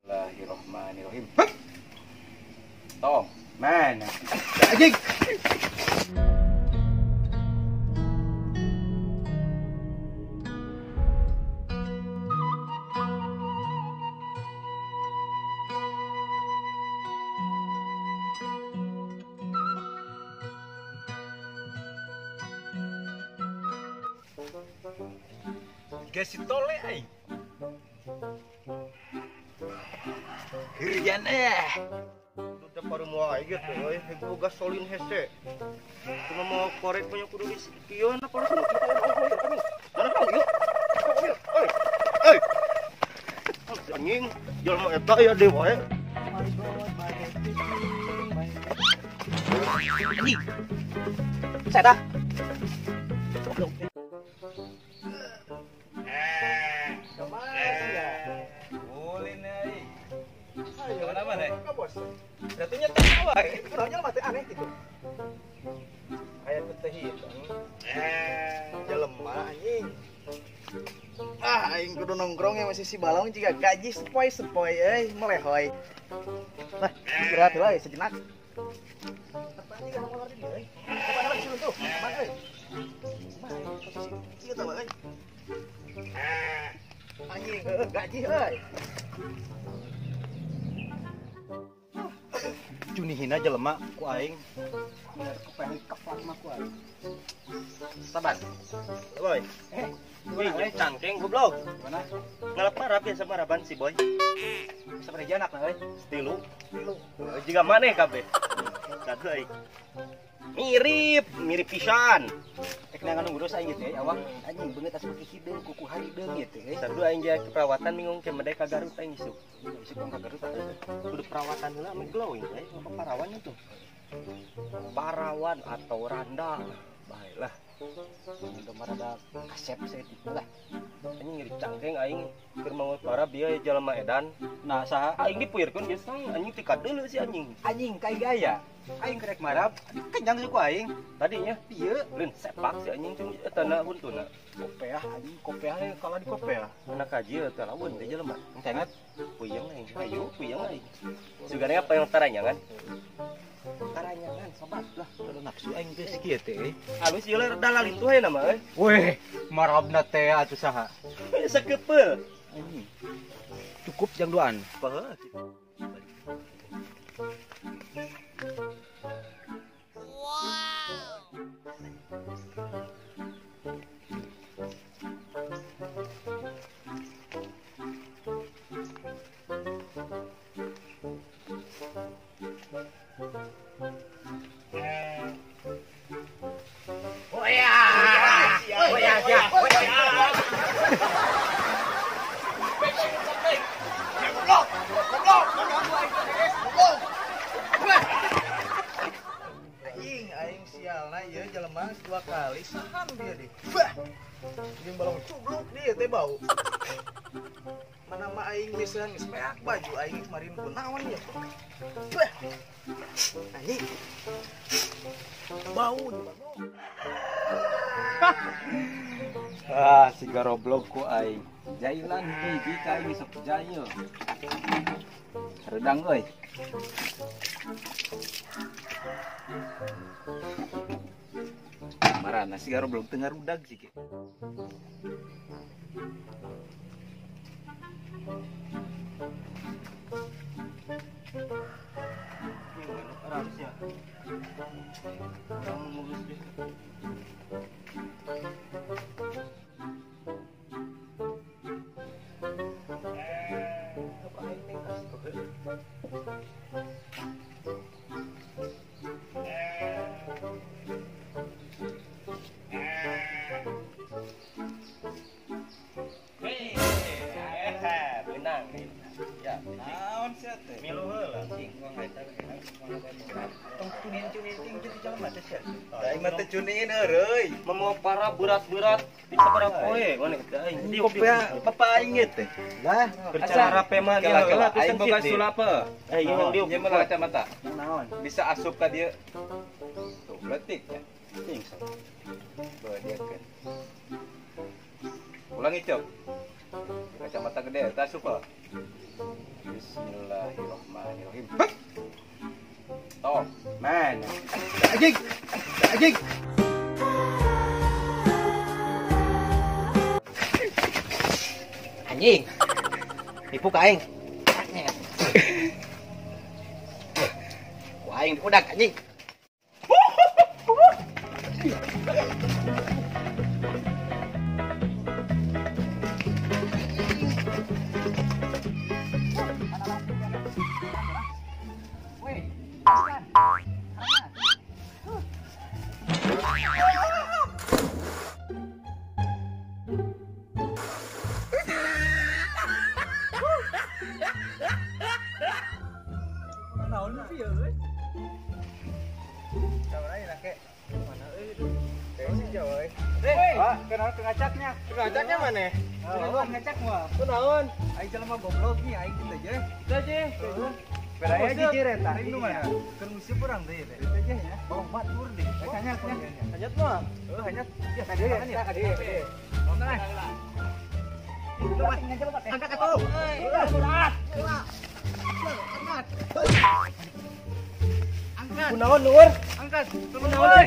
Bismillahirrahmanirrahim. Tong, mana? Anjing. Kasih tole ai. Hirian Udah baru mau aja gitu, gue gasolin hese. Cuma mau korek punya kudu di kion apa lu? Mana kau yuk? Oi. Anjing, jual mau eta ya dewa ya. anjing. Saya dah. Ratunya teh wae, kurangnya mah teh aneh gitu. Aya teh hitam. Jelema anjing. Aing kudu nongkrong ya masih si balong jika gaji sepoi-sepoi melehoy. Lah, istirahat heula sejenak. Apa anjing kana mau ngarti deui? Apa ada di tuh? Aman euy. Ieu tah euy. Anjing gaji euy. Junihina jelema ku aing. Bener kepengen keplak mah ku aing. Sabar. Boy. Wih, cangkeng goblok. Mana? Ngalap marap ya sama raban si boy. Sabaraha anak na euy? Tilu. Jiga maneh kabeh. Kadu aing. Mirip pisan. Tek nangan ngurus aing teh awak anjing beungeut asup hideung kuku harideung ieu teh. Sadu aing jadi keperawatan minggung ke medek ka Garut aing isuk. Bisa kong ka Garut atuh. Kudu perawatan heula mah glowing apa parawan itu. Parawan atau randa. Baiklah. Udah marada kasep saya tipe lah. Anjing ngiri cangkeng aing keur mangun para bieu jelema edan. Nah, saha Aing dipuyurkeun geus anjing tika deuleu si anjing. anjing kai gaya. Aing kerek marap, kenyang suku aing. Tadinya pieu leun sepak si anjing cuma eta na huntuna. Kopeah anjing, kopeah kalau di kopeah. Anak kaji teh lawan teh jelema. Tengat Puyeng aing. Ayo puyeng aing. Sugana apa yang taranyangan? karanyangan sobat lah, kalau nafsu aing teh kieu teh. Alus ieu dalalin tuh nama euy. Weh, marabna teh atuh saha? Sakepeul. Anjing. Cukup jang duaan. Paha. Aing sialna ieu jelema dua kali sahan dia deh. Bah. Jeung balong cubluk dia teh bau. Mana mah aing misalnya geus meak baju aing kemarin kunaon ya. Bah. Anjing. Bau Ah, si garoblog ku aing. Jailan hiji ka aing sok jail. Redang euy. Marana si garoblog teu ngarudag sih ge. Harusnya. Orang mulus deh. Benang. Ya, naon sia teh? milu heula cing. Tong cunin-cunin ting jadi jelema teh sia. Aing mah teh cunin euy. Mau para berat-berat di sabaraha poe maneh teh aing. Kopeah papa aing ieu teh. Lah, Bercara rape mah dia heula Aing boga sulap. sulapa. Ieu yang diuk. Ieu mah kacamata. naon? Bisa asup ka dieu. Tuh, letik ya. Ting. Bawa dia kan. Ulangi, Cok. Kacamata gede, tas super. Bismillahirrahmanirrahim. Oh, man. Anjing. Anjing. Anjing. Tipu ka aing. Ku aing diudak anjing. Naon sih ya, euy? Coba aja lah, Kek. Mana euy? Kayaknya sih jauh euy. Kenal ngacaknya. Ngajaknya mana? Kunaon ngacak mah? Kunaon? Aing jelema goblok nih, aing kita aja. Kita aja. Beraya jijir eta. Ring nu mana? Keur musip urang deui teh. Kita aja ya. Bawang batur deh. Hanyat nya. Hanyat mah. Hanyat. Ya, Tadi ya. Tadi. Ngomong Angkat atuh. Angkat. Kunaon luhur? Angkat. Kunaon?